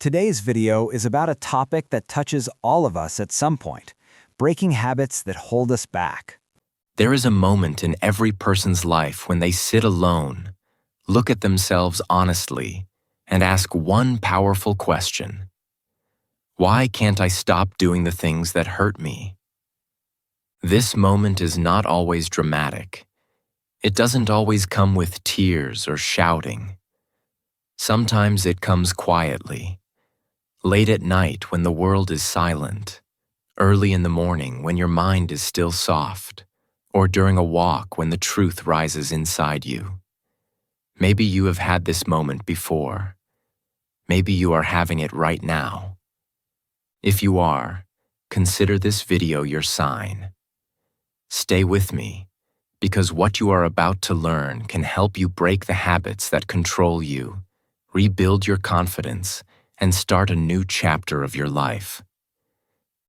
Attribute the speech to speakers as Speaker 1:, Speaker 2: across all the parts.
Speaker 1: Today's video is about a topic that touches all of us at some point, breaking habits that hold us back.
Speaker 2: There is a moment in every person's life when they sit alone, look at themselves honestly, and ask one powerful question. Why can't I stop doing the things that hurt me? This moment is not always dramatic. It doesn't always come with tears or shouting. Sometimes it comes quietly, late at night when the world is silent, early in the morning when your mind is still soft, or during a walk when the truth rises inside you. Maybe you have had this moment before. Maybe you are having it right now. If you are, consider this video your sign. Stay with me, because what you are about to learn can help you break the habits that control you, rebuild your confidence, and start a new chapter of your life.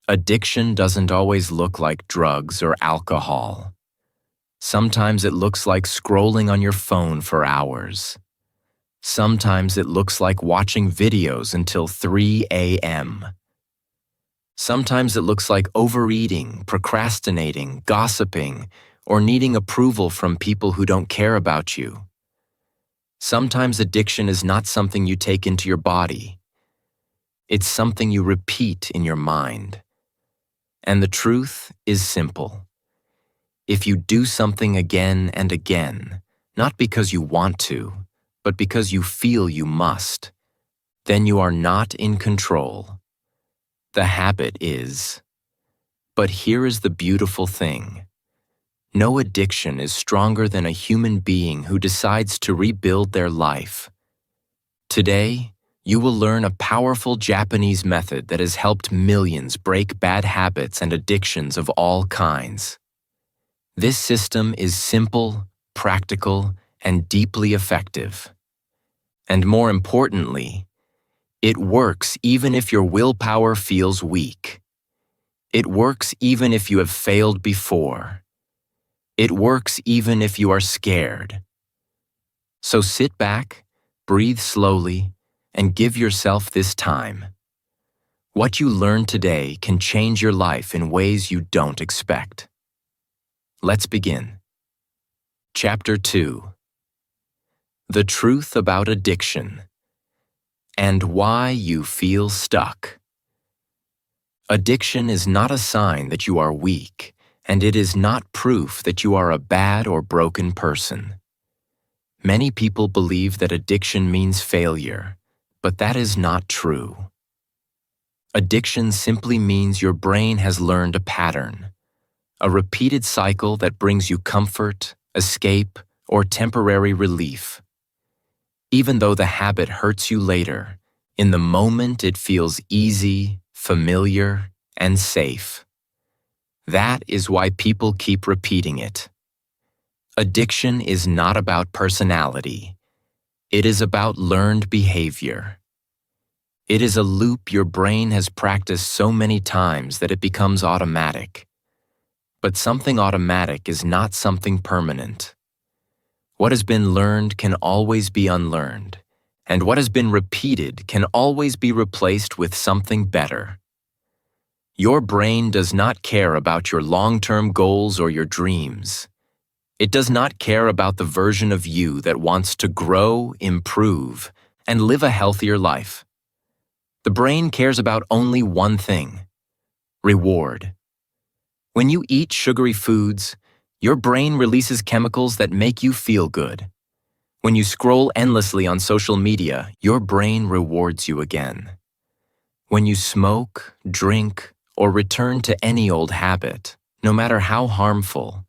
Speaker 2: Addiction doesn't always look like drugs or alcohol. Sometimes it looks like scrolling on your phone for hours. Sometimes it looks like watching videos until 3 a.m. Sometimes it looks like overeating, procrastinating, gossiping, or needing approval from people who don't care about you. Sometimes addiction is not something you take into your body. It's something you repeat in your mind. And the truth is simple. If you do something again and again, not because you want to, but because you feel you must, then you are not in control. The habit is. But here is the beautiful thing. No addiction is stronger than a human being who decides to rebuild their life. Today, you will learn a powerful Japanese method that has helped millions break bad habits and addictions of all kinds. This system is simple, practical, and deeply effective. And more importantly, it works even if your willpower feels weak. It works even if you have failed before. It works even if you are scared. So sit back, breathe slowly, and give yourself this time. What you learn today can change your life in ways you don't expect. Let's begin. Chapter 2. The Truth About Addiction and Why You Feel Stuck. Addiction is not a sign that you are weak, and it is not proof that you are a bad or broken person. Many people believe that addiction means failure, but that is not true. Addiction simply means your brain has learned a pattern, a repeated cycle that brings you comfort, escape, or temporary relief. Even though the habit hurts you later, in the moment it feels easy, familiar, and safe. That is why people keep repeating it. Addiction is not about personality. It is about learned behavior. It is a loop your brain has practiced so many times that it becomes automatic. But something automatic is not something permanent. What has been learned can always be unlearned, and what has been repeated can always be replaced with something better. Your brain does not care about your long-term goals or your dreams. It does not care about the version of you that wants to grow, improve, and live a healthier life. The brain cares about only one thing: reward. When you eat sugary foods, your brain releases chemicals that make you feel good. When you scroll endlessly on social media, your brain rewards you again. When you smoke, drink, or return to any old habit, no matter how harmful,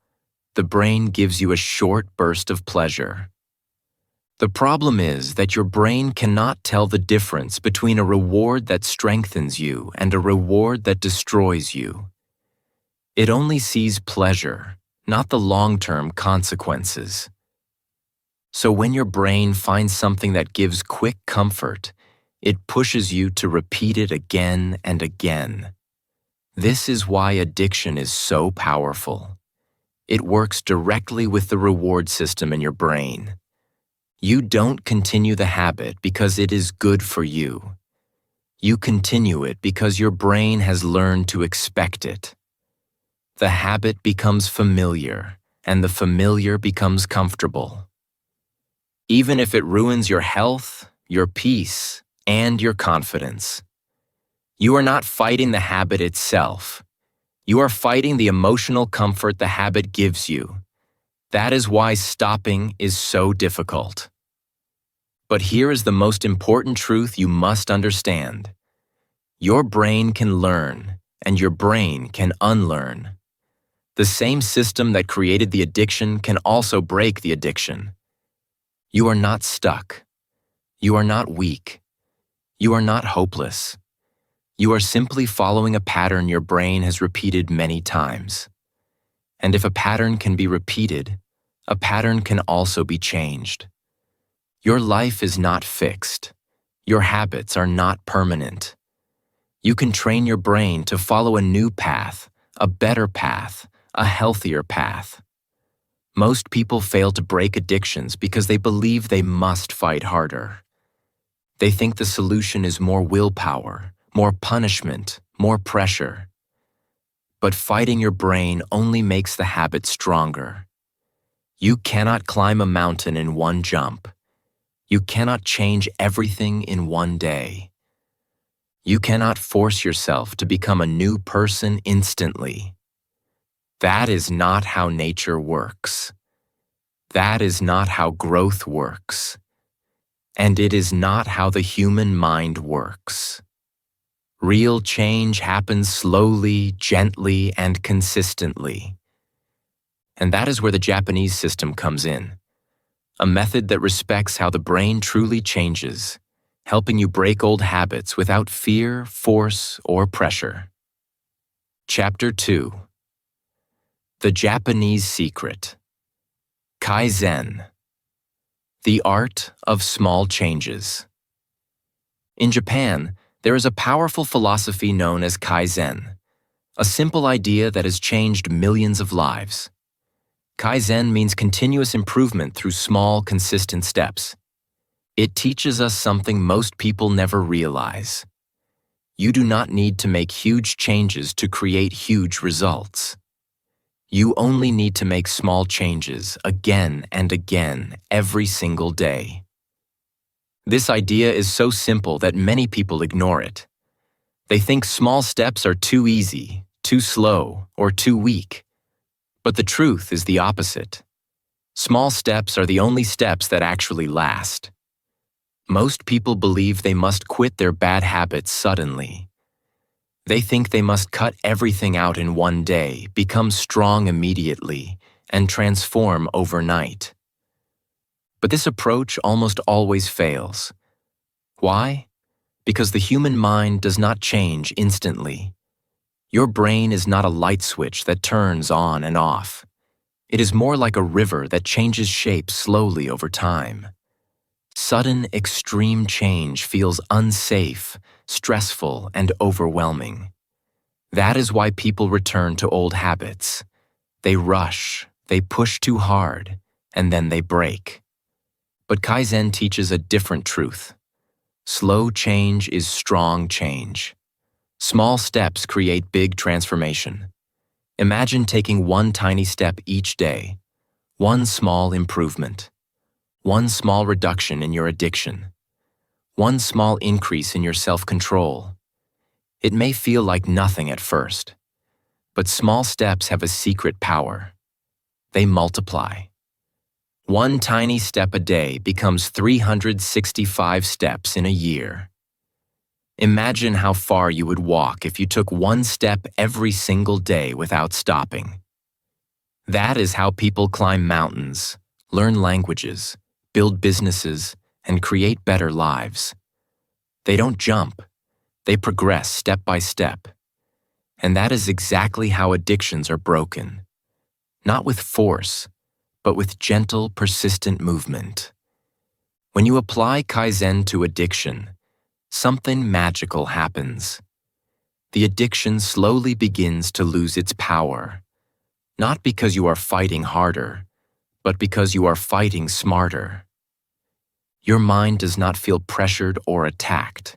Speaker 2: the brain gives you a short burst of pleasure. The problem is that your brain cannot tell the difference between a reward that strengthens you and a reward that destroys you. It only sees pleasure, not the long-term consequences. So when your brain finds something that gives quick comfort, it pushes you to repeat it again and again. This is why addiction is so powerful. It works directly with the reward system in your brain. You don't continue the habit because it is good for you. You continue it because your brain has learned to expect it. The habit becomes familiar, and the familiar becomes comfortable. Even if it ruins your health, your peace, and your confidence. You are not fighting the habit itself. You are fighting the emotional comfort the habit gives you. That is why stopping is so difficult. But here is the most important truth you must understand. Your brain can learn, and your brain can unlearn. The same system that created the addiction can also break the addiction. You are not stuck. You are not weak. You are not hopeless. You are simply following a pattern your brain has repeated many times. And if a pattern can be repeated, a pattern can also be changed. Your life is not fixed. Your habits are not permanent. You can train your brain to follow a new path, a better path, a healthier path. Most people fail to break addictions because they believe they must fight harder. They think the solution is more willpower, more punishment, more pressure. But fighting your brain only makes the habit stronger. You cannot climb a mountain in one jump. You cannot change everything in one day. You cannot force yourself to become a new person instantly. That is not how nature works. That is not how growth works. And it is not how the human mind works. Real change happens slowly, gently, and consistently. And that is where the Japanese system comes in. A method that respects how the brain truly changes, helping you break old habits without fear, force, or pressure. Chapter 2. The Japanese Secret. Kaizen. The Art of Small Changes. In Japan, there is a powerful philosophy known as Kaizen, a simple idea that has changed millions of lives. Kaizen means continuous improvement through small, consistent steps. It teaches us something most people never realize. You do not need to make huge changes to create huge results. You only need to make small changes again and again every single day. This idea is so simple that many people ignore it. They think small steps are too easy, too slow, or too weak. But the truth is the opposite. Small steps are the only steps that actually last. Most people believe they must quit their bad habits suddenly. They think they must cut everything out in one day, become strong immediately, and transform overnight. But this approach almost always fails. Why? Because the human mind does not change instantly. Your brain is not a light switch that turns on and off. It is more like a river that changes shape slowly over time. Sudden, extreme change feels unsafe, stressful, and overwhelming. That is why people return to old habits. They rush, they push too hard, and then they break. But Kaizen teaches a different truth. Slow change is strong change. Small steps create big transformation. Imagine taking one tiny step each day, one small improvement, one small reduction in your addiction, one small increase in your self-control. It may feel like nothing at first, but small steps have a secret power. They multiply. One tiny step a day becomes 365 steps in a year. Imagine how far you would walk if you took one step every single day without stopping. That is how people climb mountains, learn languages, build businesses, and create better lives. They don't jump. They progress step by step. And that is exactly how addictions are broken. Not with force, but with gentle, persistent movement. When you apply Kaizen to addiction, something magical happens. The addiction slowly begins to lose its power, not because you are fighting harder, but because you are fighting smarter. Your mind does not feel pressured or attacked.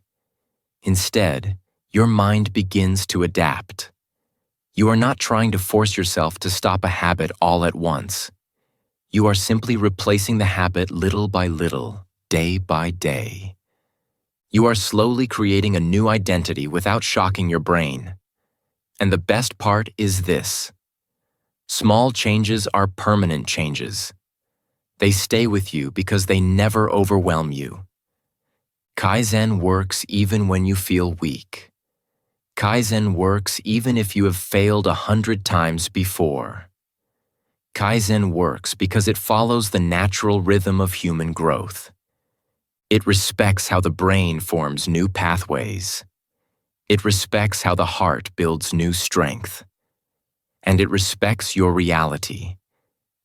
Speaker 2: Instead, your mind begins to adapt. You are not trying to force yourself to stop a habit all at once. You are simply replacing the habit little by little, day by day. You are slowly creating a new identity without shocking your brain. And the best part is this: small changes are permanent changes. They stay with you because they never overwhelm you. Kaizen works even when you feel weak. Kaizen works even if you have failed 100 times before. Kaizen works because it follows the natural rhythm of human growth. It respects how the brain forms new pathways. It respects how the heart builds new strength. And it respects your reality,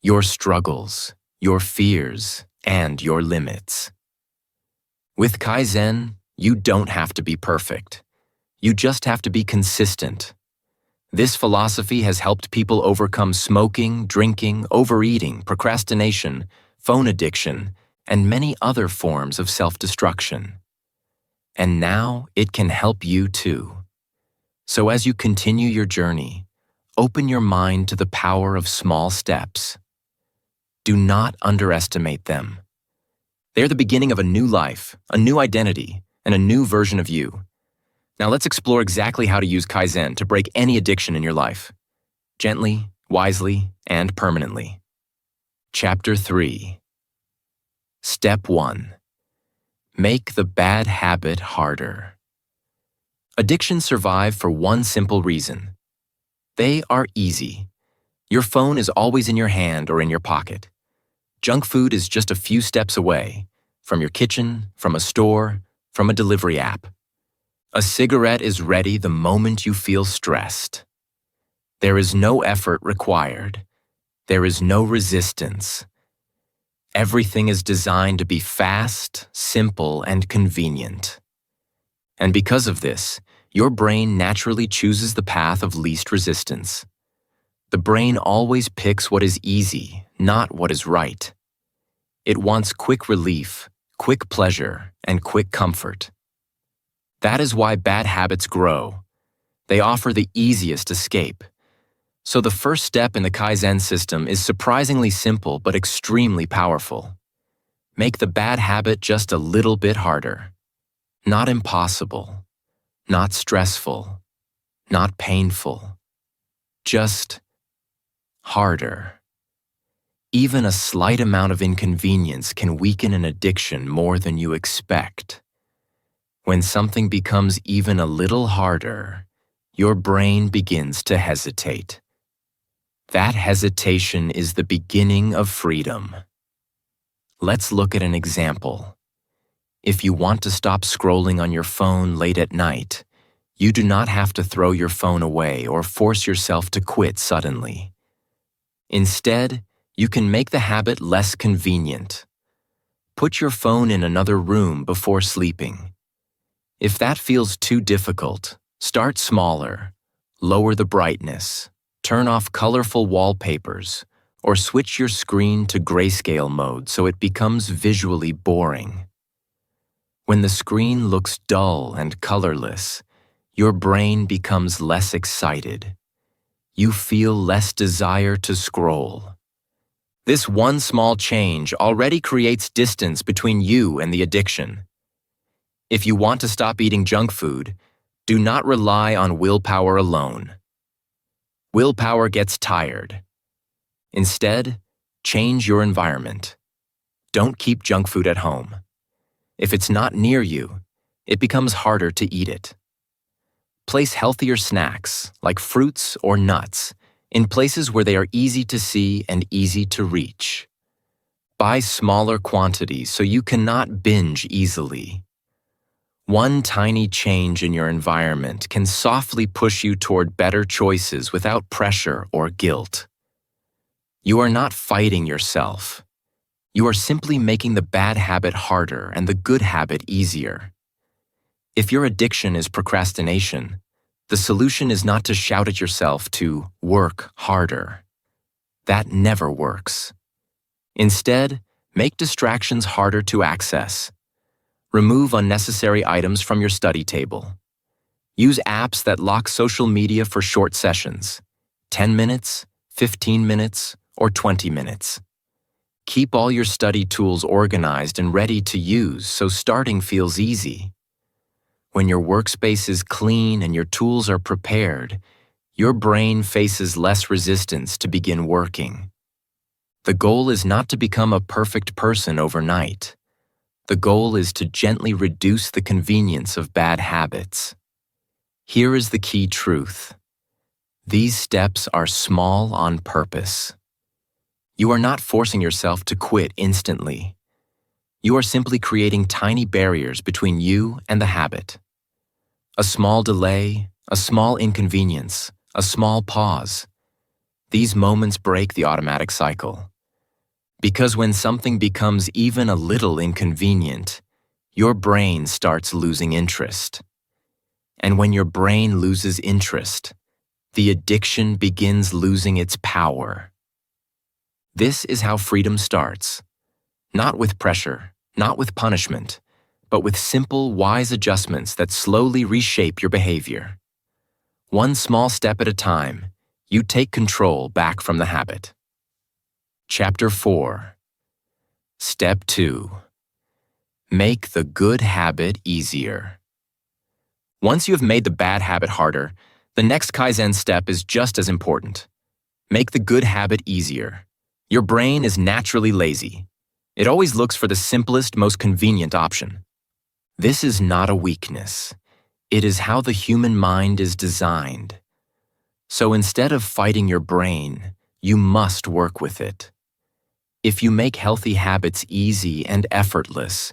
Speaker 2: your struggles, your fears, and your limits. With Kaizen, you don't have to be perfect. You just have to be consistent. This philosophy has helped people overcome smoking, drinking, overeating, procrastination, phone addiction, and many other forms of self-destruction. And now it can help you too. So as you continue your journey, open your mind to the power of small steps. Do not underestimate them. They're the beginning of a new life, a new identity, and a new version of you. Now let's explore exactly how to use Kaizen to break any addiction in your life. Gently, wisely, and permanently. Chapter 3. Step 1. Make the bad habit harder. Addictions survive for one simple reason. They are easy. Your phone is always in your hand or in your pocket. Junk food is just a few steps away, from your kitchen, from a store, from a delivery app. A cigarette is ready the moment you feel stressed. There is no effort required. There is no resistance. Everything is designed to be fast, simple, and convenient. And because of this, your brain naturally chooses the path of least resistance. The brain always picks what is easy, not what is right. It wants quick relief, quick pleasure, and quick comfort. That is why bad habits grow. They offer the easiest escape. So the first step in the Kaizen system is surprisingly simple but extremely powerful. Make the bad habit just a little bit harder. Not impossible, not stressful, not painful. Just harder. Even a slight amount of inconvenience can weaken an addiction more than you expect. When something becomes even a little harder, your brain begins to hesitate. That hesitation is the beginning of freedom. Let's look at an example. If you want to stop scrolling on your phone late at night, you do not have to throw your phone away or force yourself to quit suddenly. Instead, you can make the habit less convenient. Put your phone in another room before sleeping. If that feels too difficult, start smaller. Lower the brightness, turn off colorful wallpapers, or switch your screen to grayscale mode so it becomes visually boring. When the screen looks dull and colorless, your brain becomes less excited. You feel less desire to scroll. This one small change already creates distance between you and the addiction. If you want to stop eating junk food, do not rely on willpower alone. Willpower gets tired. Instead, change your environment. Don't keep junk food at home. If it's not near you, it becomes harder to eat it. Place healthier snacks, like fruits or nuts, in places where they are easy to see and easy to reach. Buy smaller quantities so you cannot binge easily. One tiny change in your environment can softly push you toward better choices without pressure or guilt. You are not fighting yourself. You are simply making the bad habit harder and the good habit easier. If your addiction is procrastination, the solution is not to shout at yourself to work harder. That never works. Instead, make distractions harder to access. Remove unnecessary items from your study table. Use apps that lock social media for short sessions, 10 minutes, 15 minutes, or 20 minutes. Keep all your study tools organized and ready to use so starting feels easy. When your workspace is clean and your tools are prepared, your brain faces less resistance to begin working. The goal is not to become a perfect person overnight. The goal is to gently reduce the convenience of bad habits. Here is the key truth. These steps are small on purpose. You are not forcing yourself to quit instantly. You are simply creating tiny barriers between you and the habit. A small delay, a small inconvenience, a small pause. These moments break the automatic cycle. Because when something becomes even a little inconvenient, your brain starts losing interest. And when your brain loses interest, the addiction begins losing its power. This is how freedom starts. Not with pressure, not with punishment, but with simple, wise adjustments that slowly reshape your behavior. One small step at a time, you take control back from the habit. Chapter 4. Step 2. Make the good habit easier. Once you have made the bad habit harder, the next Kaizen step is just as important. Make the good habit easier. Your brain is naturally lazy. It always looks for the simplest, most convenient option. This is not a weakness. It is how the human mind is designed. So instead of fighting your brain, you must work with it. If you make healthy habits easy and effortless,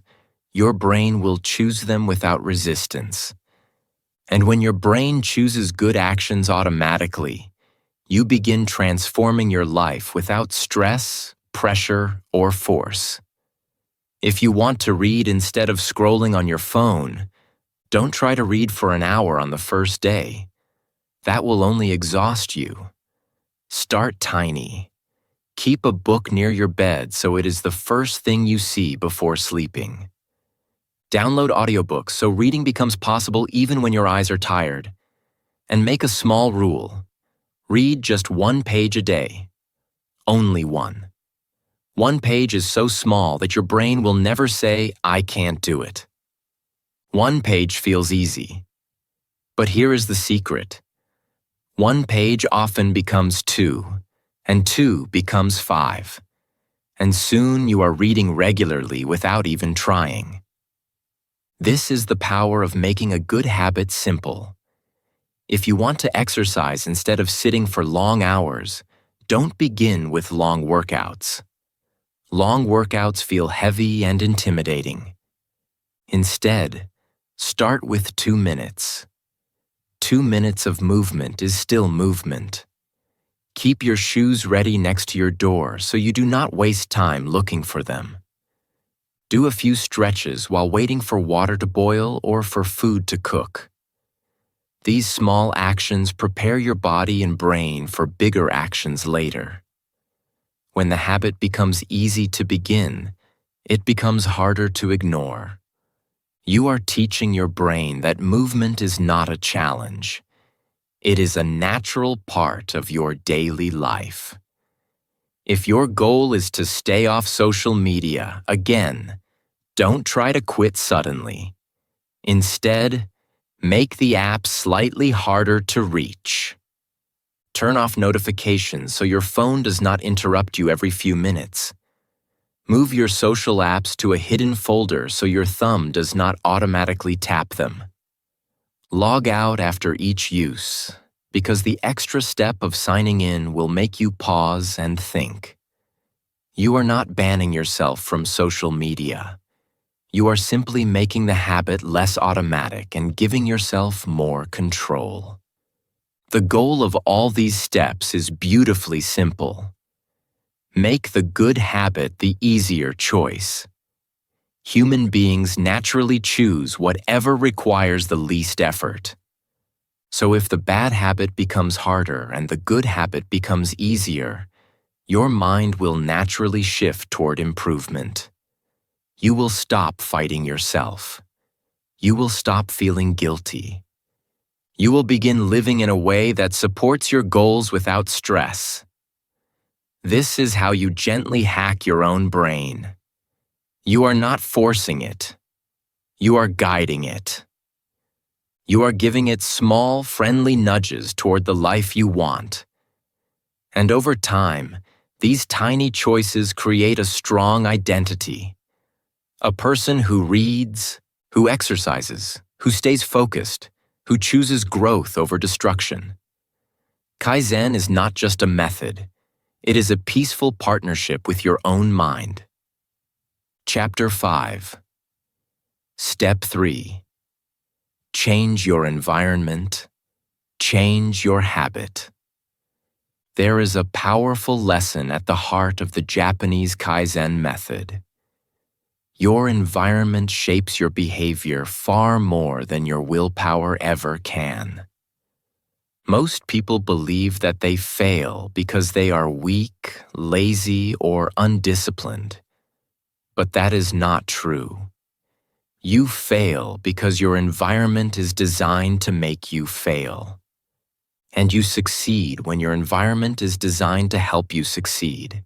Speaker 2: your brain will choose them without resistance. And when your brain chooses good actions automatically, you begin transforming your life without stress, pressure, or force. If you want to read instead of scrolling on your phone, don't try to read for an hour on the first day. That will only exhaust you. Start tiny. Keep a book near your bed so it is the first thing you see before sleeping. Download audiobooks so reading becomes possible even when your eyes are tired. And make a small rule. Read just 1 page a day. Only one. 1 page is so small that your brain will never say, "I can't do it." 1 page feels easy. But here is the secret. 1 page often becomes 2, and 2 becomes 5. And soon you are reading regularly without even trying. This is the power of making a good habit simple. If you want to exercise instead of sitting for long hours, don't begin with long workouts. Long workouts feel heavy and intimidating. Instead, start with 2 minutes. 2 minutes of movement is still movement. Keep your shoes ready next to your door so you do not waste time looking for them. Do a few stretches while waiting for water to boil or for food to cook. These small actions prepare your body and brain for bigger actions later. When the habit becomes easy to begin, it becomes harder to ignore. You are teaching your brain that movement is not a challenge. It is a natural part of your daily life. If your goal is to stay off social media, again, don't try to quit suddenly. Instead, make the app slightly harder to reach. Turn off notifications so your phone does not interrupt you every few minutes. Move your social apps to a hidden folder so your thumb does not automatically tap them. Log out after each use, because the extra step of signing in will make you pause and think. You are not banning yourself from social media. You are simply making the habit less automatic and giving yourself more control. The goal of all these steps is beautifully simple. Make the good habit the easier choice. Human beings naturally choose whatever requires the least effort. So if the bad habit becomes harder and the good habit becomes easier, your mind will naturally shift toward improvement. You will stop fighting yourself. You will stop feeling guilty. You will begin living in a way that supports your goals without stress. This is how you gently hack your own brain. You are not forcing it. You are guiding it. You are giving it small, friendly nudges toward the life you want. And over time, these tiny choices create a strong identity. A person who reads, who exercises, who stays focused, who chooses growth over destruction. Kaizen is not just a method. It is a peaceful partnership with your own mind. Chapter 5. Step 3. Change your environment. Change your habit. There is a powerful lesson at the heart of the Japanese Kaizen method. Your environment shapes your behavior far more than your willpower ever can. Most people believe that they fail because they are weak, lazy, or undisciplined. But that is not true. You fail because your environment is designed to make you fail. And you succeed when your environment is designed to help you succeed.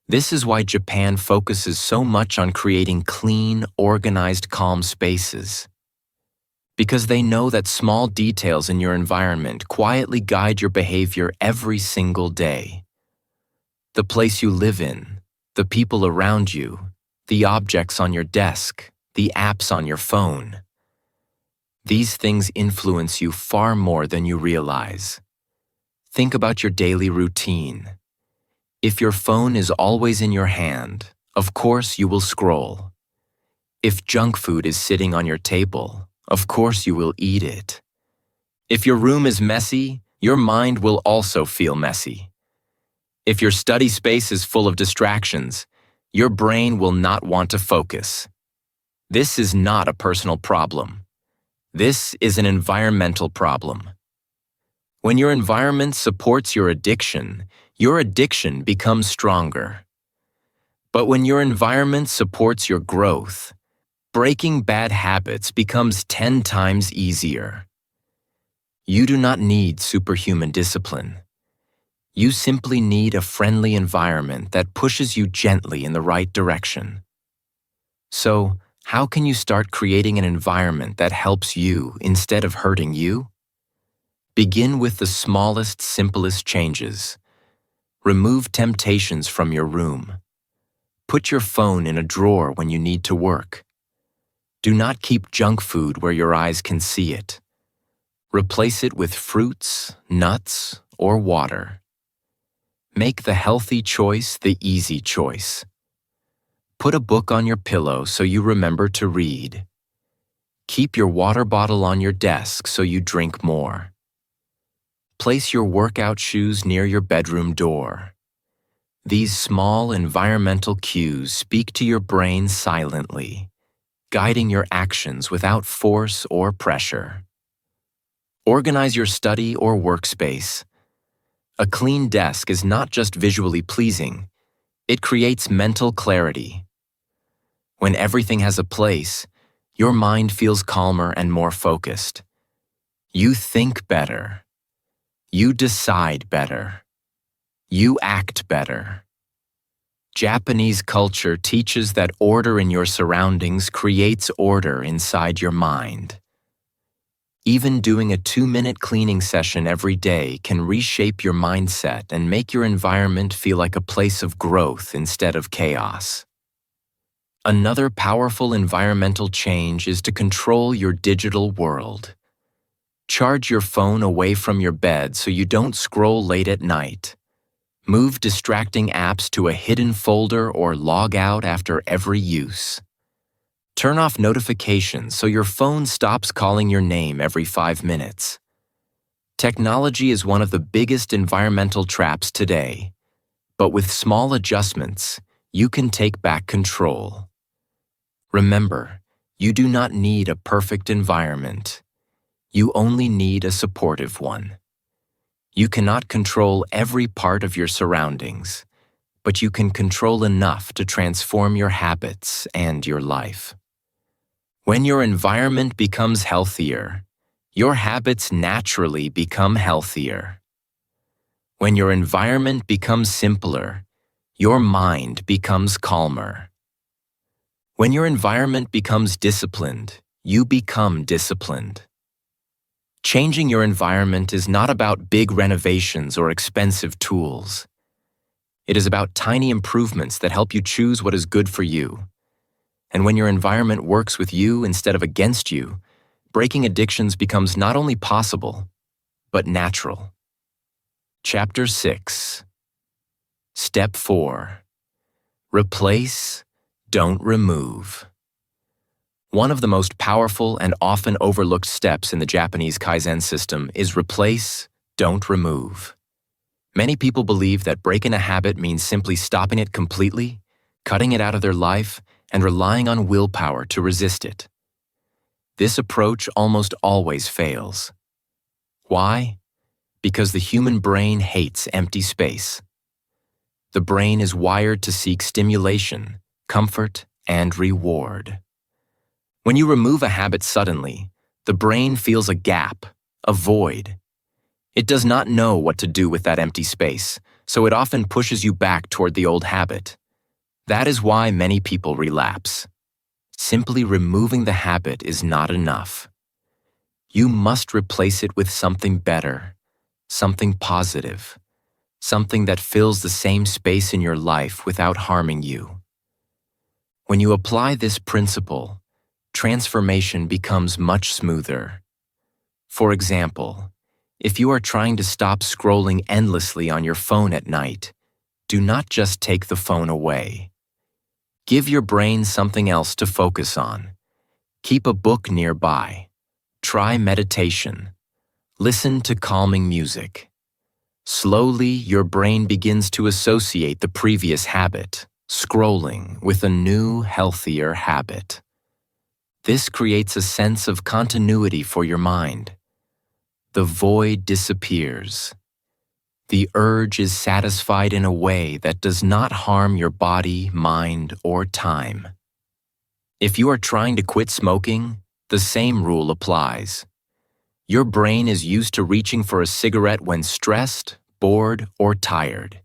Speaker 2: This is why Japan focuses so much on creating clean, organized, calm spaces. Because they know that small details in your environment quietly guide your behavior every single day. The place you live in, the people around you, the objects on your desk, the apps on your phone. These things influence you far more than you realize. Think about your daily routine. If your phone is always in your hand, of course you will scroll. If junk food is sitting on your table, of course you will eat it. If your room is messy, your mind will also feel messy. If your study space is full of distractions, your brain will not want to focus. This is not a personal problem. This is an environmental problem. When your environment supports your addiction becomes stronger. But when your environment supports your growth, breaking bad habits becomes 10 times easier. You do not need superhuman discipline. You simply need a friendly environment that pushes you gently in the right direction. So, how can you start creating an environment that helps you instead of hurting you? Begin with the smallest, simplest changes. Remove temptations from your room. Put your phone in a drawer when you need to work. Do not keep junk food where your eyes can see it. Replace it with fruits, nuts, or water. Make the healthy choice the easy choice. Put a book on your pillow so you remember to read. Keep your water bottle on your desk so you drink more. Place your workout shoes near your bedroom door. These small environmental cues speak to your brain silently, guiding your actions without force or pressure. Organize your study or workspace. A clean desk is not just visually pleasing, it creates mental clarity. When everything has a place, your mind feels calmer and more focused. You think better. You decide better. You act better. Japanese culture teaches that order in your surroundings creates order inside your mind. Even doing a 2-minute cleaning session every day can reshape your mindset and make your environment feel like a place of growth instead of chaos. Another powerful environmental change is to control your digital world. Charge your phone away from your bed so you don't scroll late at night. Move distracting apps to a hidden folder or log out after every use. Turn off notifications so your phone stops calling your name every 5 minutes. Technology is one of the biggest environmental traps today, but with small adjustments, you can take back control. Remember, you do not need a perfect environment. You only need a supportive one. You cannot control every part of your surroundings, but you can control enough to transform your habits and your life. When your environment becomes healthier, your habits naturally become healthier. When your environment becomes simpler, your mind becomes calmer. When your environment becomes disciplined, you become disciplined. Changing your environment is not about big renovations or expensive tools. It is about tiny improvements that help you choose what is good for you. And when your environment works with you instead of against you, breaking addictions becomes not only possible, but natural. Chapter 6. Step 4. Replace, don't remove. One of the most powerful and often overlooked steps in the Japanese Kaizen system is replace, don't remove. Many people believe that breaking a habit means simply stopping it completely, cutting it out of their life, and relying on willpower to resist it. This approach almost always fails. Why? Because the human brain hates empty space. The brain is wired to seek stimulation, comfort, and reward. When you remove a habit suddenly, the brain feels a gap, a void. It does not know what to do with that empty space, so it often pushes you back toward the old habit. That is why many people relapse. Simply removing the habit is not enough. You must replace it with something better, something positive, something that fills the same space in your life without harming you. When you apply this principle, transformation becomes much smoother. For example, if you are trying to stop scrolling endlessly on your phone at night, do not just take the phone away. Give your brain something else to focus on. Keep a book nearby. Try meditation. Listen to calming music. Slowly, your brain begins to associate the previous habit, scrolling, with a new, healthier habit. This creates a sense of continuity for your mind. The void disappears. The urge is satisfied in a way that does not harm your body, mind, or time. If you are trying to quit smoking, the same rule applies. Your brain is used to reaching for a cigarette when stressed, bored, or tired.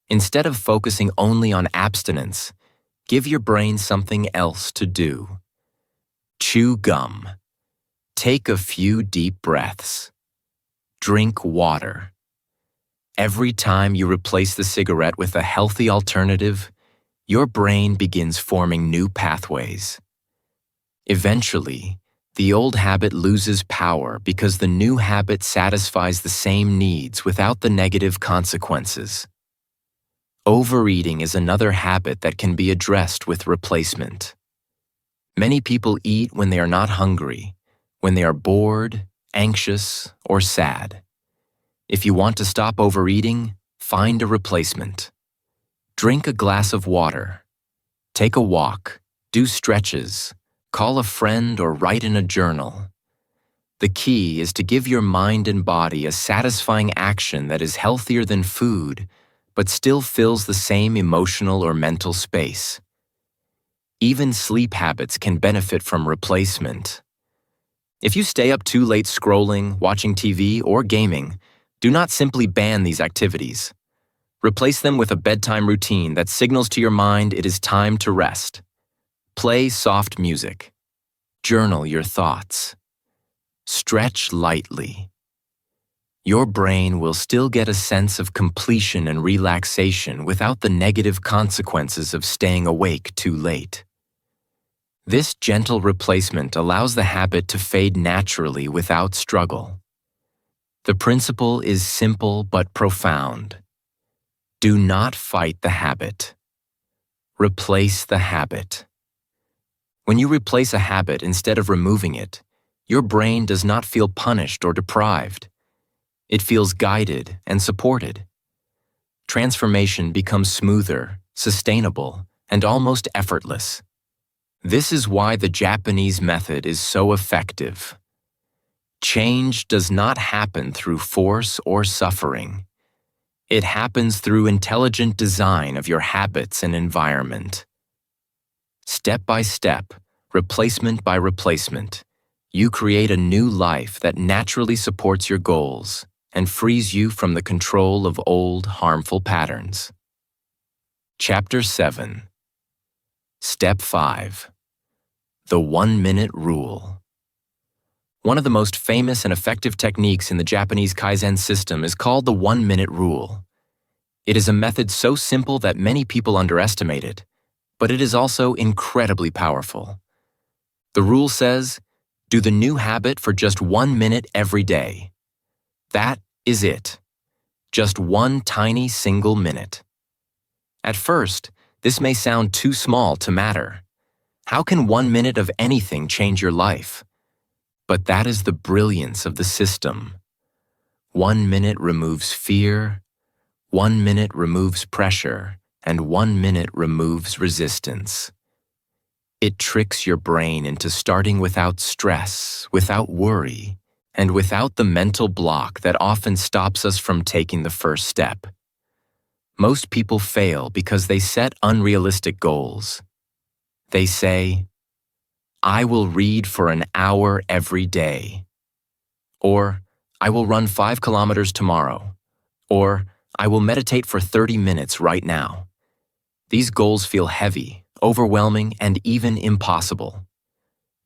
Speaker 2: Instead of focusing only on abstinence, give your brain something else to do. Chew gum. Take a few deep breaths. Drink water. Every time you replace the cigarette with a healthy alternative, your brain begins forming new pathways. Eventually, the old habit loses power because the new habit satisfies the same needs without the negative consequences. Overeating is another habit that can be addressed with replacement. Many people eat when they are not hungry, when they are bored, anxious, or sad. If you want to stop overeating, find a replacement. Drink a glass of water. Take a walk. Do stretches. Call a friend or write in a journal. The key is to give your mind and body a satisfying action that is healthier than food, but still fills the same emotional or mental space. Even sleep habits can benefit from replacement. If you stay up too late scrolling, watching TV, or gaming, do not simply ban these activities. Replace them with a bedtime routine that signals to your mind it is time to rest. Play soft music. Journal your thoughts. Stretch lightly. Your brain will still get a sense of completion and relaxation without the negative consequences of staying awake too late. This gentle replacement allows the habit to fade naturally without struggle. The principle is simple but profound. Do not fight the habit. Replace the habit. When you replace a habit instead of removing it, your brain does not feel punished or deprived. It feels guided and supported. Transformation becomes smoother, sustainable, and almost effortless. This is why the Japanese method is so effective. Change does not happen through force or suffering. It happens through intelligent design of your habits and environment. Step by step, replacement by replacement, you create a new life that naturally supports your goals and frees you from the control of old, harmful patterns. Chapter 7. Step 5. The 1-minute rule. One of the most famous and effective techniques in the Japanese Kaizen system is called the 1-minute rule. It is a method so simple that many people underestimate it, but it is also incredibly powerful. The rule says, do the new habit for just 1 minute every day. That is it. Just one tiny single minute. At first, this may sound too small to matter. How can 1 minute of anything change your life? But that is the brilliance of the system. 1 minute removes fear, 1 minute removes pressure, and 1 minute removes resistance. It tricks your brain into starting without stress, without worry, and without the mental block that often stops us from taking the first step. Most people fail because they set unrealistic goals. They say, I will read for an hour every day. Or, I will run 5 kilometers tomorrow. Or, I will meditate for 30 minutes right now. These goals feel heavy, overwhelming, and even impossible.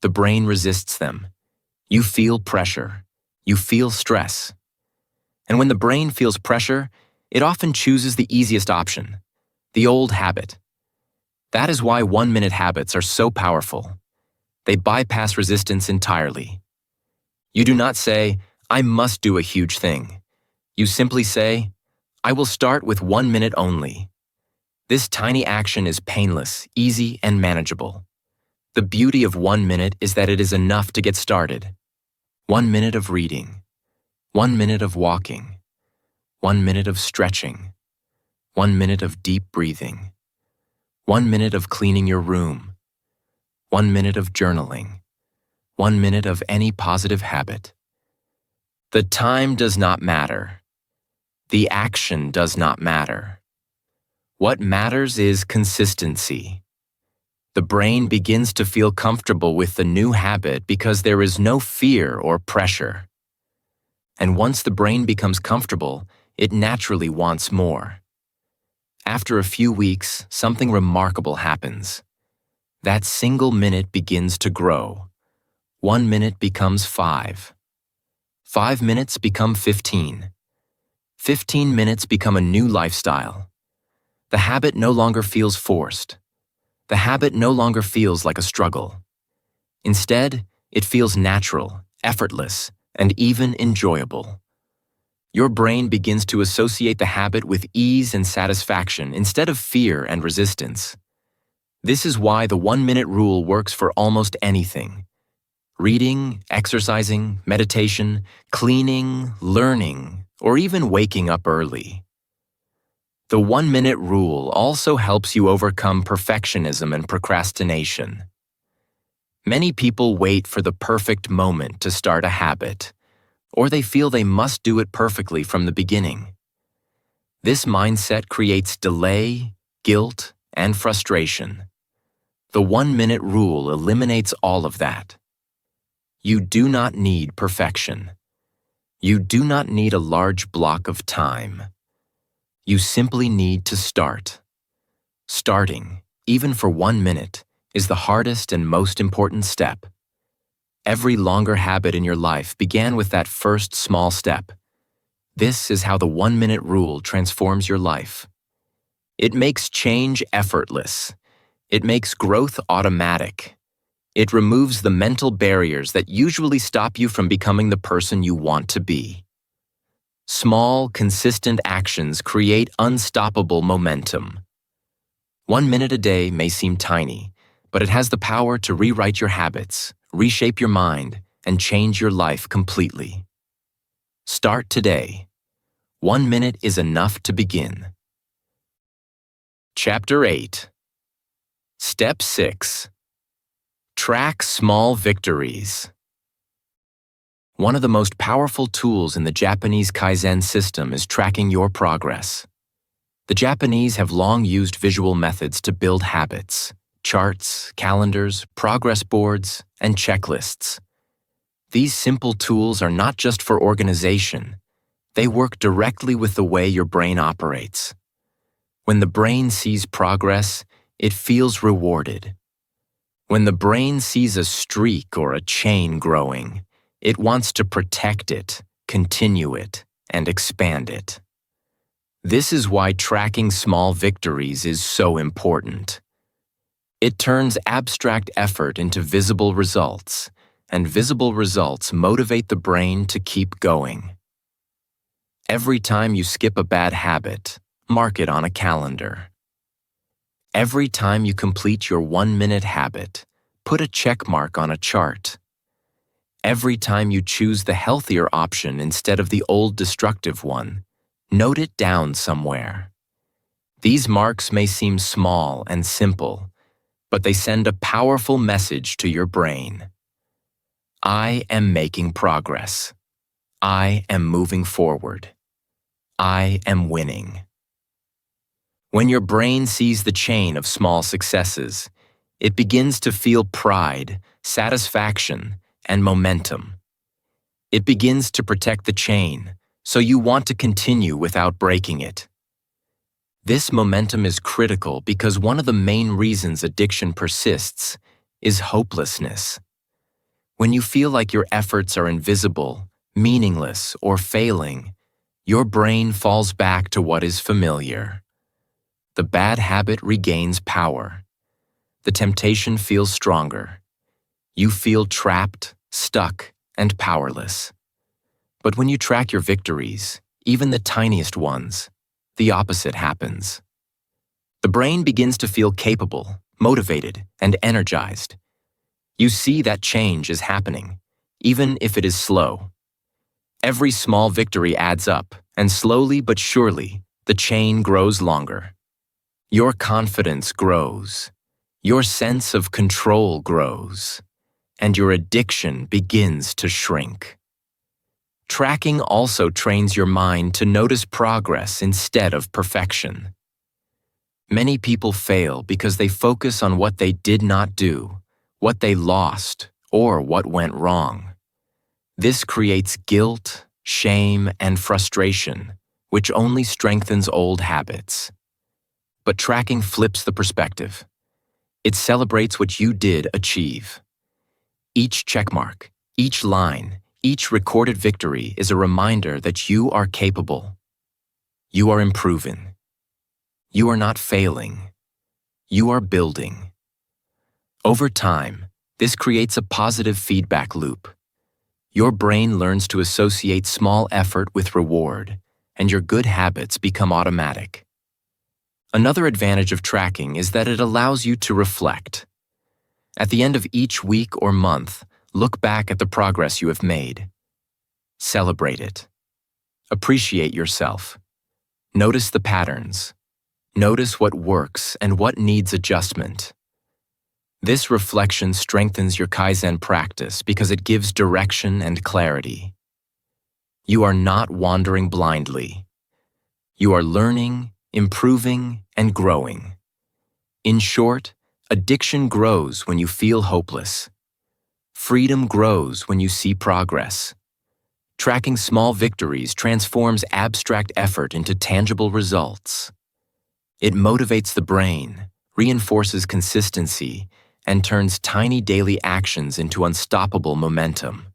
Speaker 2: The brain resists them. You feel pressure. You feel stress. And when the brain feels pressure, it often chooses the easiest option, the old habit. That is why 1-minute habits are so powerful. They bypass resistance entirely. You do not say, I must do a huge thing. You simply say, I will start with 1 minute only. This tiny action is painless, easy, and manageable. The beauty of 1 minute is that it is enough to get started. 1 minute of reading, 1 minute of walking, 1 minute of stretching, 1 minute of deep breathing, 1 minute of cleaning your room, 1 minute of journaling, 1 minute of any positive habit. The time does not matter. The action does not matter. What matters is consistency. The brain begins to feel comfortable with the new habit because there is no fear or pressure. And once the brain becomes comfortable, it naturally wants more. After a few weeks, something remarkable happens. That single minute begins to grow. 1 minute becomes 5. 5 minutes become 15. 15 minutes become a new lifestyle. The habit no longer feels forced. The habit no longer feels like a struggle. Instead, it feels natural, effortless, and even enjoyable. Your brain begins to associate the habit with ease and satisfaction instead of fear and resistance. This is why the 1-minute rule works for almost anything. Reading, exercising, meditation, cleaning, learning, or even waking up early. The 1-minute rule also helps you overcome perfectionism and procrastination. Many people wait for the perfect moment to start a habit, or they feel they must do it perfectly from the beginning. This mindset creates delay, guilt, and frustration. The 1-minute rule eliminates all of that. You do not need perfection. You do not need a large block of time. You simply need to start. Starting, even for 1 minute, is the hardest and most important step. Every longer habit in your life began with that first small step. This is how the 1-minute rule transforms your life. It makes change effortless. It makes growth automatic. It removes the mental barriers that usually stop you from becoming the person you want to be. Small, consistent actions create unstoppable momentum. 1 minute a day may seem tiny, but it has the power to rewrite your habits, reshape your mind, and change your life completely. Start today. 1 minute is enough to begin. Chapter 8. Step 6. Track small victories. One of the most powerful tools in the Japanese Kaizen system is tracking your progress. The Japanese have long used visual methods to build habits: charts, calendars, progress boards, and checklists. These simple tools are not just for organization. They work directly with the way your brain operates. When the brain sees progress, it feels rewarded. When the brain sees a streak or a chain growing, it wants to protect it, continue it, and expand it. This is why tracking small victories is so important. It turns abstract effort into visible results, and visible results motivate the brain to keep going. Every time you skip a bad habit, mark it on a calendar. Every time you complete your 1-minute habit, put a check mark on a chart. Every time you choose the healthier option instead of the old destructive one, note it down somewhere. These marks may seem small and simple, but they send a powerful message to your brain. I am making progress. I am moving forward. I am winning. When your brain sees the chain of small successes, it begins to feel pride, satisfaction, and momentum. It begins to protect the chain, so you want to continue without breaking it. This momentum is critical because one of the main reasons addiction persists is hopelessness. When you feel like your efforts are invisible, meaningless, or failing, your brain falls back to what is familiar. The bad habit regains power. The temptation feels stronger. You feel trapped, stuck, and powerless. But when you track your victories, even the tiniest ones, the opposite happens. The brain begins to feel capable, motivated, and energized. You see that change is happening, even if it is slow. Every small victory adds up, and slowly but surely, the chain grows longer. Your confidence grows. Your sense of control grows. And your addiction begins to shrink. Tracking also trains your mind to notice progress instead of perfection. Many people fail because they focus on what they did not do, what they lost, or what went wrong. This creates guilt, shame, and frustration, which only strengthens old habits. But tracking flips the perspective. It celebrates what you did achieve. Each checkmark, each line, each recorded victory is a reminder that you are capable. You are improving. You are not failing. You are building. Over time, this creates a positive feedback loop. Your brain learns to associate small effort with reward, and your good habits become automatic. Another advantage of tracking is that it allows you to reflect. At the end of each week or month, look back at the progress you have made. Celebrate it. Appreciate yourself. Notice the patterns. Notice what works and what needs adjustment. This reflection strengthens your Kaizen practice because it gives direction and clarity. You are not wandering blindly. You are learning, improving, and growing. In short, addiction grows when you feel hopeless. Freedom grows when you see progress. Tracking small victories transforms abstract effort into tangible results. It motivates the brain, reinforces consistency, and turns tiny daily actions into unstoppable momentum.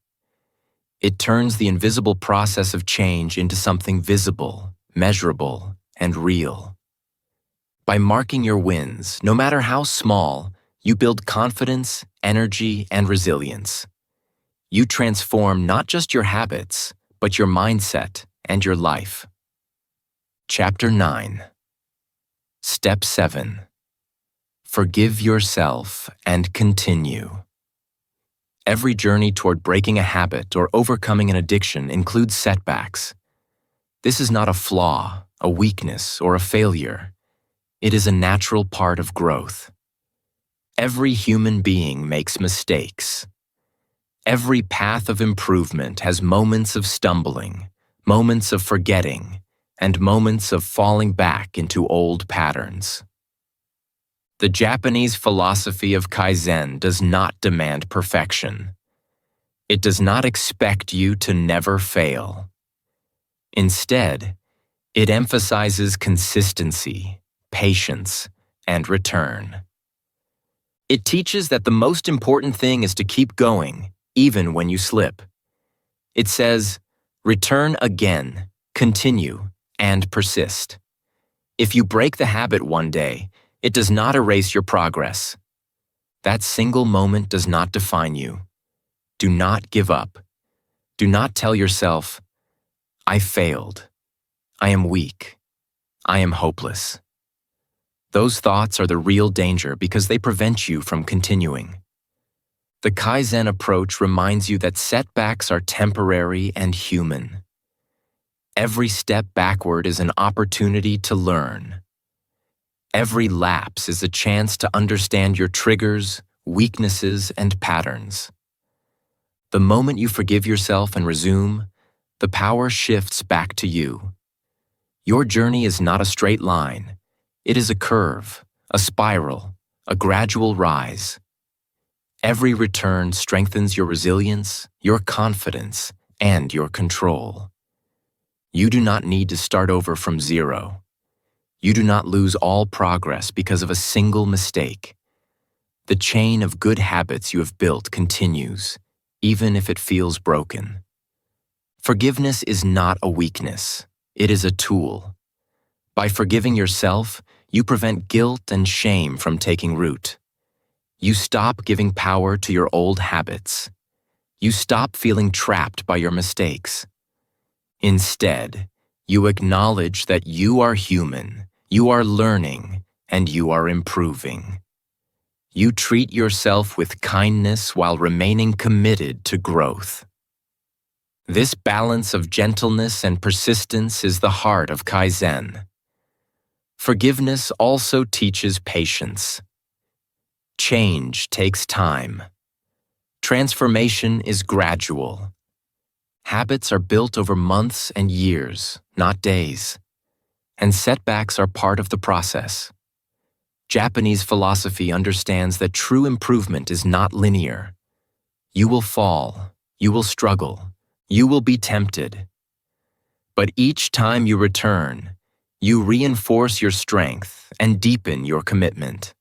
Speaker 2: It turns the invisible process of change into something visible, measurable, and real. By marking your wins, no matter how small, you build confidence, energy, and resilience. You transform not just your habits, but your mindset and your life. Chapter 9. Step 7. Forgive yourself and continue. Every journey toward breaking a habit or overcoming an addiction includes setbacks. This is not a flaw, a weakness, or a failure. It is a natural part of growth. Every human being makes mistakes. Every path of improvement has moments of stumbling, moments of forgetting, and moments of falling back into old patterns. The Japanese philosophy of Kaizen does not demand perfection. It does not expect you to never fail. Instead, it emphasizes consistency, patience, and return. It teaches that the most important thing is to keep going, even when you slip. It says, return again, continue, and persist. If you break the habit one day, it does not erase your progress. That single moment does not define you. Do not give up. Do not tell yourself, I failed. I am weak. I am hopeless. Those thoughts are the real danger because they prevent you from continuing. The Kaizen approach reminds you that setbacks are temporary and human. Every step backward is an opportunity to learn. Every lapse is a chance to understand your triggers, weaknesses, and patterns. The moment you forgive yourself and resume, the power shifts back to you. Your journey is not a straight line. It is a curve, a spiral, a gradual rise. Every return strengthens your resilience, your confidence, and your control. You do not need to start over from zero. You do not lose all progress because of a single mistake. The chain of good habits you have built continues, even if it feels broken. Forgiveness is not a weakness. It is a tool. By forgiving yourself, you prevent guilt and shame from taking root. You stop giving power to your old habits. You stop feeling trapped by your mistakes. Instead, you acknowledge that you are human, you are learning, and you are improving. You treat yourself with kindness while remaining committed to growth. This balance of gentleness and persistence is the heart of Kaizen. Forgiveness also teaches patience. Change takes time. Transformation is gradual. Habits are built over months and years, not days. And setbacks are part of the process. Japanese philosophy understands that true improvement is not linear. You will fall, you will struggle, you will be tempted. But each time you return, you reinforce your strength and deepen your commitment.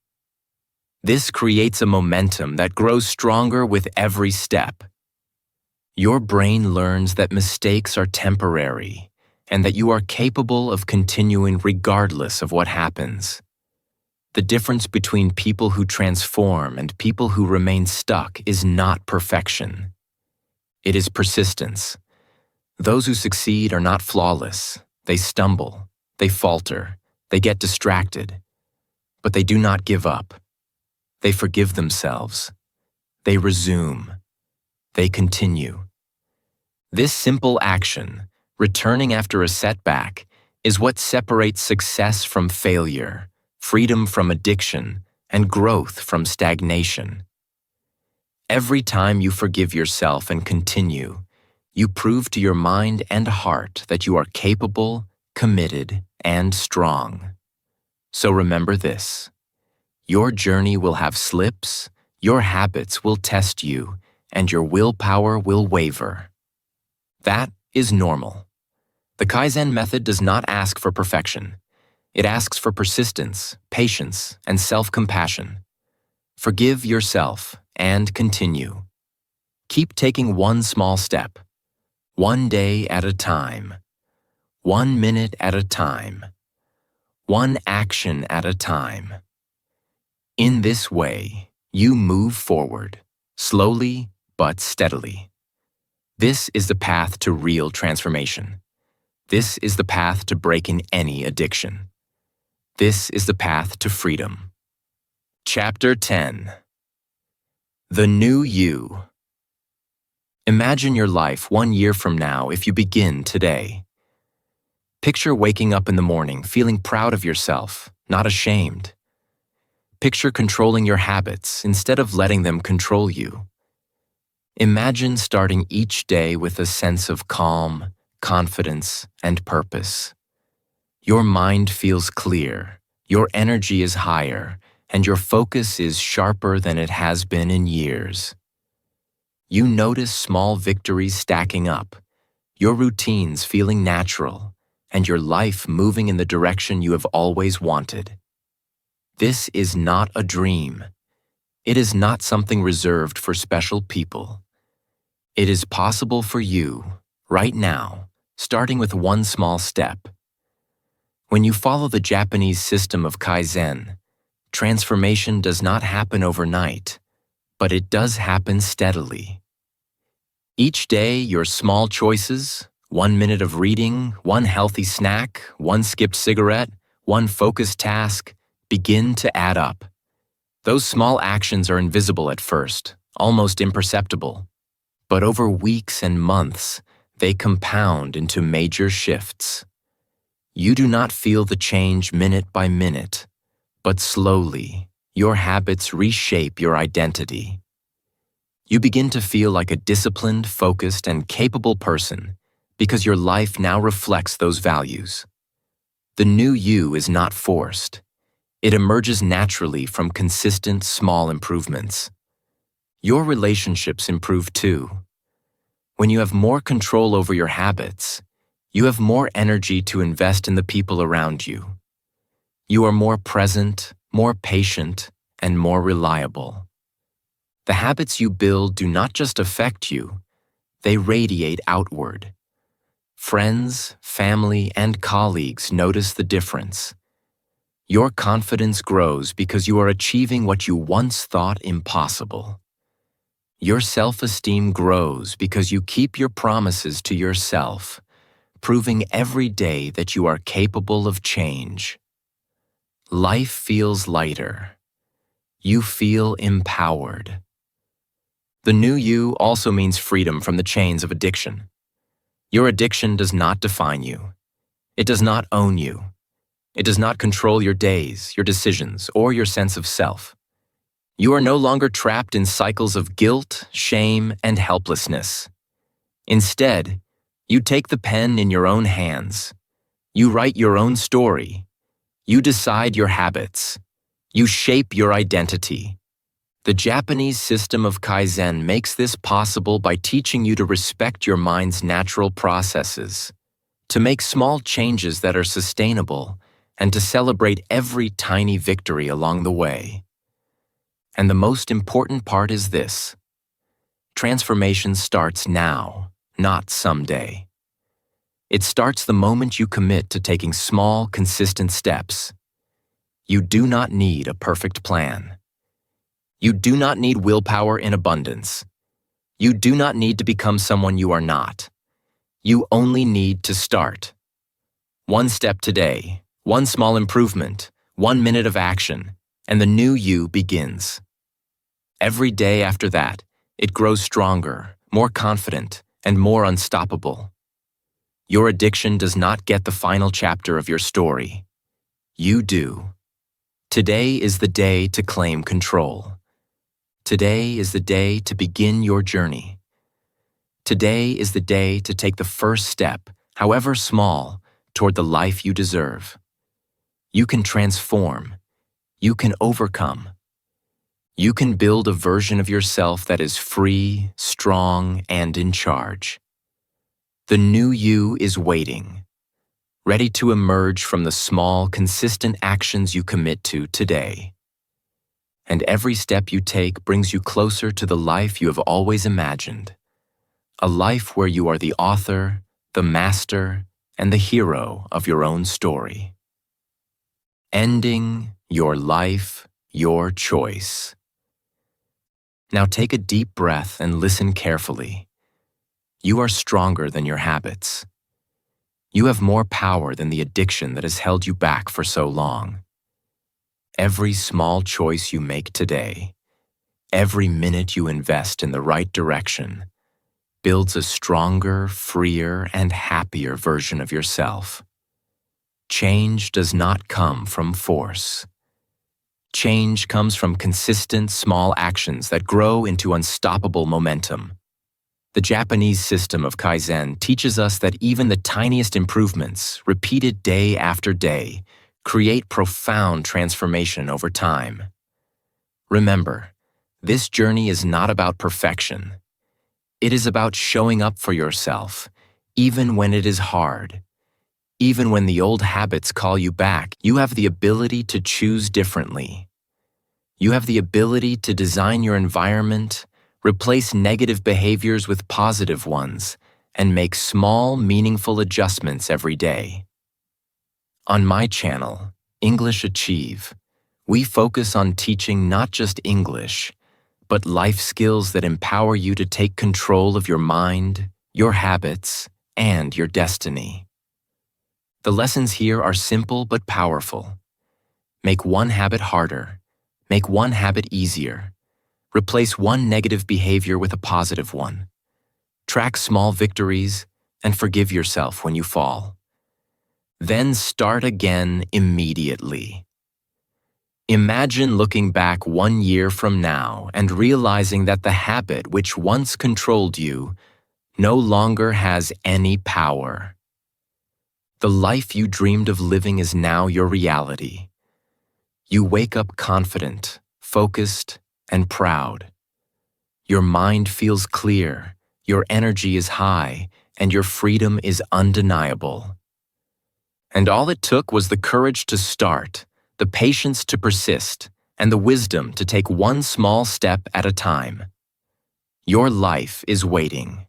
Speaker 2: This creates a momentum that grows stronger with every step. Your brain learns that mistakes are temporary and that you are capable of continuing regardless of what happens. The difference between people who transform and people who remain stuck is not perfection. It is persistence. Those who succeed are not flawless. They stumble, they falter, they get distracted. But they do not give up. They forgive themselves. They resume. They continue. This simple action, returning after a setback, is what separates success from failure, freedom from addiction, and growth from stagnation. Every time you forgive yourself and continue, you prove to your mind and heart that you are capable, committed, and strong. So remember this: your journey will have slips, your habits will test you, and your willpower will waver. That is normal. The Kaizen method does not ask for perfection. It asks for persistence, patience, and self-compassion. Forgive yourself and continue. Keep taking one small step, one day at a time, 1 minute at a time, one action at a time. In this way, you move forward, slowly but steadily. This is the path to real transformation. This is the path to breaking any addiction. This is the path to freedom. Chapter 10. The New You. Imagine your life 1 year from now if you begin today. Picture waking up in the morning feeling proud of yourself, not ashamed. Picture controlling your habits instead of letting them control you. Imagine starting each day with a sense of calm, confidence, and purpose. Your mind feels clear, your energy is higher, and your focus is sharper than it has been in years. You notice small victories stacking up, your routines feeling natural, and your life moving in the direction you have always wanted. This is not a dream. It is not something reserved for special people. It is possible for you, right now, starting with one small step. When you follow the Japanese system of Kaizen, transformation does not happen overnight, but it does happen steadily. Each day, your small choices, 1 minute of reading, one healthy snack, one skipped cigarette, one focused task, begin to add up. Those small actions are invisible at first, almost imperceptible. But over weeks and months, they compound into major shifts. You do not feel the change minute by minute, but slowly, your habits reshape your identity. You begin to feel like a disciplined, focused, and capable person because your life now reflects those values. The new you is not forced. It emerges naturally from consistent, small improvements. Your relationships improve too. When you have more control over your habits, you have more energy to invest in the people around you. You are more present, more patient, and more reliable. The habits you build do not just affect you, they radiate outward. Friends, family, and colleagues notice the difference. Your confidence grows because you are achieving what you once thought impossible. Your self-esteem grows because you keep your promises to yourself, proving every day that you are capable of change. Life feels lighter. You feel empowered. The new you also means freedom from the chains of addiction. Your addiction does not define you. It does not own you. It does not control your days, your decisions, or your sense of self. You are no longer trapped in cycles of guilt, shame, and helplessness. Instead, you take the pen in your own hands. You write your own story. You decide your habits. You shape your identity. The Japanese system of Kaizen makes this possible by teaching you to respect your mind's natural processes, to make small changes that are sustainable, and to celebrate every tiny victory along the way. And the most important part is this: transformation starts now, not someday. It starts the moment you commit to taking small, consistent steps. You do not need a perfect plan. You do not need willpower in abundance. You do not need to become someone you are not. You only need to start. One step today, one small improvement, 1 minute of action, and the new you begins. Every day after that, it grows stronger, more confident, and more unstoppable. Your addiction does not get the final chapter of your story. You do. Today is the day to claim control. Today is the day to begin your journey. Today is the day to take the first step, however small, toward the life you deserve. You can transform. You can overcome. You can build a version of yourself that is free, strong, and in charge. The new you is waiting, ready to emerge from the small, consistent actions you commit to today. And every step you take brings you closer to the life you have always imagined. A life where you are the author, the master, and the hero of your own story. Ending your life, your choice. Now take a deep breath and listen carefully. You are stronger than your habits. You have more power than the addiction that has held you back for so long. Every small choice you make today, every minute you invest in the right direction, builds a stronger, freer, and happier version of yourself. Change does not come from force. Change comes from consistent, small actions that grow into unstoppable momentum. The Japanese system of Kaizen teaches us that even the tiniest improvements, repeated day after day, create profound transformation over time. Remember, this journey is not about perfection. It is about showing up for yourself, even when it is hard. Even when the old habits call you back, you have the ability to choose differently. You have the ability to design your environment, replace negative behaviors with positive ones, and make small, meaningful adjustments every day. On my channel, English Achieve, we focus on teaching not just English, but life skills that empower you to take control of your mind, your habits, and your destiny. The lessons here are simple but powerful. Make one habit harder. Make one habit easier. Replace one negative behavior with a positive one. Track small victories and forgive yourself when you fall. Then start again immediately. Imagine looking back 1 year from now and realizing that the habit which once controlled you no longer has any power. The life you dreamed of living is now your reality. You wake up confident, focused, and proud. Your mind feels clear, your energy is high, and your freedom is undeniable. And all it took was the courage to start, the patience to persist, and the wisdom to take one small step at a time. Your life is waiting.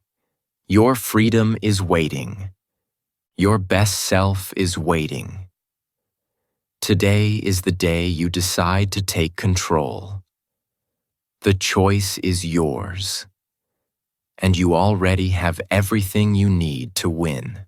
Speaker 2: Your freedom is waiting. Your best self is waiting. Today is the day you decide to take control. The choice is yours, and you already have everything you need to win.